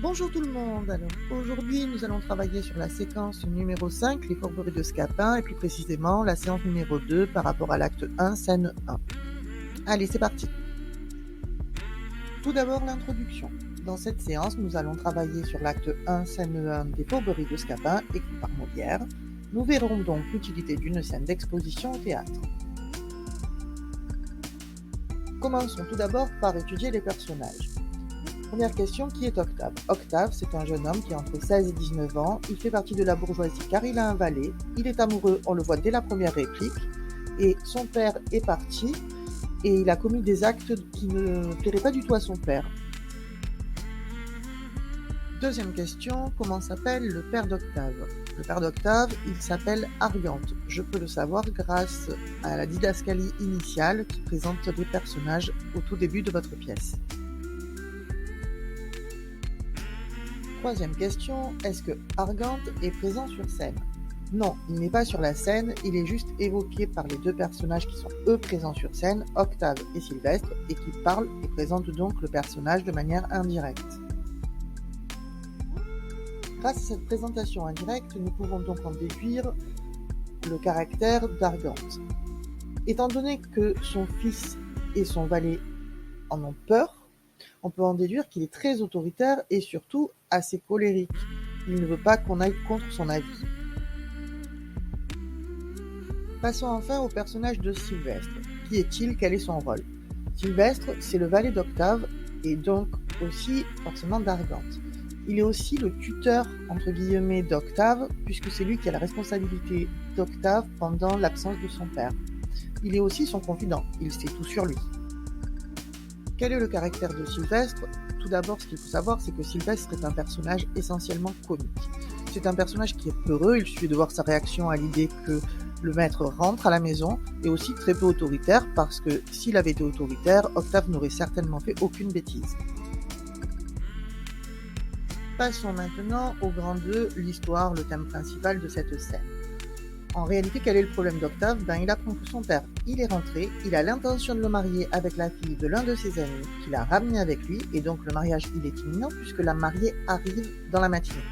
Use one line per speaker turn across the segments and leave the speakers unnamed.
Bonjour tout le monde. Alors aujourd'hui, nous allons travailler sur la séquence numéro 5, les fourberies de Scapin, et plus précisément la séance numéro 2 par rapport à l'acte 1, scène 1. Allez, c'est parti. Tout d'abord, l'introduction. Dans cette séance, nous allons travailler sur l'acte 1, scène 1 des fourberies de Scapin, écrit par Molière. Nous verrons donc l'utilité d'une scène d'exposition au théâtre. Commençons tout d'abord par étudier les personnages. Première question, qui est Octave? Octave, c'est un jeune homme qui a entre 16 et 19 ans. Il fait partie de la bourgeoisie car il a un valet. Il est amoureux, on le voit dès la première réplique. Et son père est parti et il a commis des actes qui ne plairaient pas du tout à son père. Deuxième question, comment s'appelle le père d'Octave? Le père d'Octave, il s'appelle Argante. Je peux le savoir grâce à la didascalie initiale qui présente les personnages au tout début de votre pièce. Troisième question, est-ce que Argante est présent sur scène? Non, il n'est pas sur la scène, il est juste évoqué par les deux personnages qui sont eux présents sur scène, Octave et Sylvestre, et qui parlent et présentent donc le personnage de manière indirecte. Grâce à cette présentation indirecte, nous pouvons donc en déduire le caractère d'Argante. Étant donné que son fils et son valet en ont peur, on peut en déduire qu'il est très autoritaire et surtout assez colérique. Il ne veut pas qu'on aille contre son avis. Passons enfin au personnage de Sylvestre. Qui est-il? Quel est son rôle? Sylvestre, c'est le valet d'Octave et donc aussi forcément d'Argante. Il est aussi le tuteur, entre guillemets, d'Octave, puisque c'est lui qui a la responsabilité d'Octave pendant l'absence de son père. Il est aussi son confident, il sait tout sur lui. Quel est le caractère de Sylvestre? Tout d'abord, ce qu'il faut savoir, c'est que Sylvestre est un personnage essentiellement comique. C'est un personnage qui est peureux, il suffit de voir sa réaction à l'idée que le maître rentre à la maison, et aussi très peu autoritaire, parce que s'il avait été autoritaire, Octave n'aurait certainement fait aucune bêtise. Passons maintenant au grand 2, l'histoire, le thème principal de cette scène. En réalité, quel est le problème d'Octave? Il apprend que son père, il est rentré, il a l'intention de le marier avec la fille de l'un de ses amis, qu'il a ramené avec lui, et donc le mariage, il est imminent puisque la mariée arrive dans la matinée.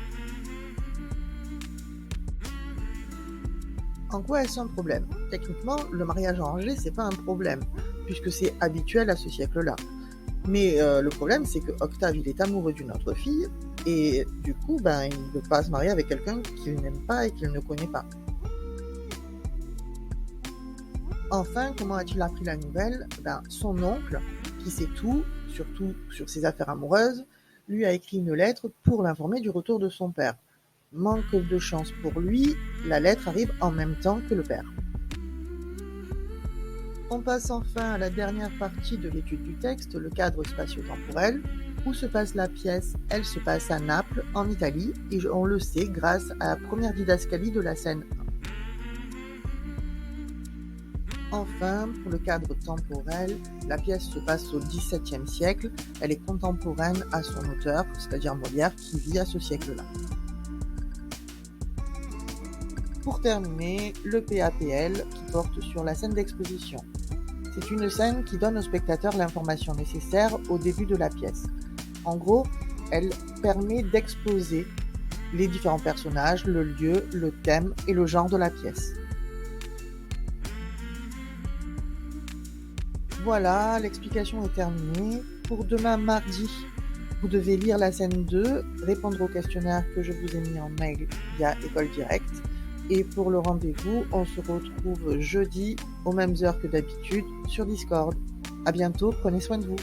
En quoi est-ce un problème? Techniquement, le mariage arrangé, c'est pas un problème, puisque c'est habituel à ce siècle-là. Mais le problème, c'est que Octave, il est amoureux d'une autre fille, et du coup, il ne veut pas se marier avec quelqu'un qu'il n'aime pas et qu'il ne connaît pas. Enfin, comment a-t-il appris la nouvelle? Son oncle, qui sait tout, surtout sur ses affaires amoureuses, lui a écrit une lettre pour l'informer du retour de son père. Manque de chance pour lui, la lettre arrive en même temps que le père. On passe enfin à la dernière partie de l'étude du texte, le cadre spatio-temporel. Où se passe la pièce? Elle se passe à Naples, en Italie, et on le sait grâce à la première didascalie de la scène 1. Enfin, pour le cadre temporel, la pièce se passe au XVIIe siècle, elle est contemporaine à son auteur, c'est-à-dire Molière, qui vit à ce siècle-là. Pour terminer, le PAPL qui porte sur la scène d'exposition. C'est une scène qui donne au spectateur l'information nécessaire au début de la pièce. En gros, elle permet d'exposer les différents personnages, le lieu, le thème et le genre de la pièce. Voilà, l'explication est terminée. Pour demain mardi, vous devez lire la scène 2, répondre au questionnaire que je vous ai mis en mail via École Directe. Et pour le rendez-vous, on se retrouve jeudi aux mêmes heures que d'habitude sur Discord. À bientôt, prenez soin de vous.